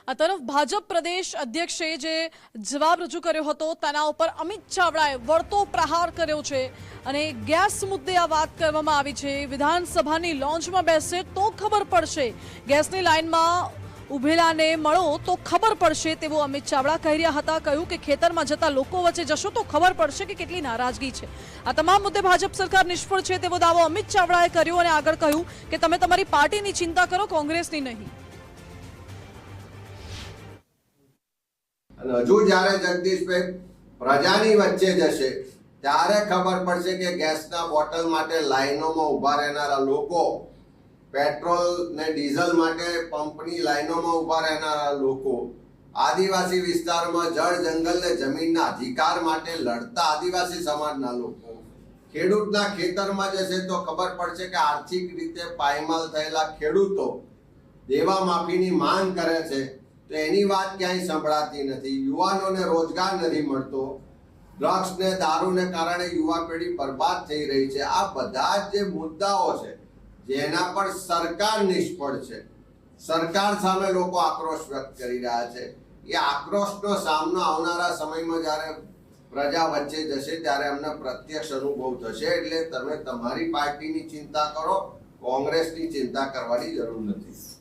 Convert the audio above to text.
આ તરફ ભાજપ પ્રદેશ અધ્યક્ષે જે જવાબ રજૂ કર્યો હતો તેના ઉપર અમિત ચાવડાએ વળતો પ્રહાર કર્યો છે અને ગેસ મુદ્દે આ વાત કરવામાં આવી છે। વિધાનસભાની લોન્જમાં બેસે તો ખબર પડશે, ગેસની લાઇનમાં ઉભેલાને મળો તો ખબર પડશે તેવું અમિત ચાવડા કહી રહ્યા હતા। કહ્યું કે ખેતરમાં જતા લોકો વચ્ચે જશો તો ખબર પડશે કે કેટલી નારાજગી છે। આ તમામ મુદ્દે ભાજપ સરકાર નિષ્ફળ છે તેવો દાવો અમિત ચાવડાએ કર્યો અને આગળ કહ્યું કે તમે તમારી પાર્ટીની ચિંતા કરો, કોંગ્રેસની નહીં। હજુ જ્યારે જગદીશભાઈ પ્રજાની વચ્ચે જશે ત્યારે ખબર પડશે કે ગેસના બોટલ માટે લાઈનોમાં ઊભા રહેનારા લોકો, પેટ્રોલ ને ડીઝલ માટે પંપની લાઈનોમાં ઊભા રહેનારા લોકો, આદિવાસી વિસ્તારમાં જળ જંગલ ને જમીનના અધિકાર માટે લડતા આદિવાસી સમાજના લોકો, ખેડૂતના ખેતરમાં જશે તો ખબર પડશે કે આર્થિક રીતે પાયમાલ થયેલા ખેડૂતો દેવા માફીની માંગ કરે છે તો એની વાત ક્યાંય સંભળાતી નથી। યુવાનોને રોજગાર નથી મળતો, ડ્રગ્સ ને દારૂને કારણે યુવા પેઢી બરબાદ થઈ રહી છે। આ બધા જે મુદ્દાઓ છે જેના પર સરકાર નિષ્ફળ છે, સરકાર સામે લોકો આક્રોશ વ્યક્ત કરી રહ્યા છે। એ આક્રોશનો સામનો આવનારા સમયમાં જ્યારે પ્રજા વચ્ચે જશે ત્યારે અમને પ્રત્યક્ષ અનુભવ થશે। એટલે તમે તમારી પાર્ટીની ચિંતા કરો, કોંગ્રેસની ચિંતા કરવાની જરૂર નથી।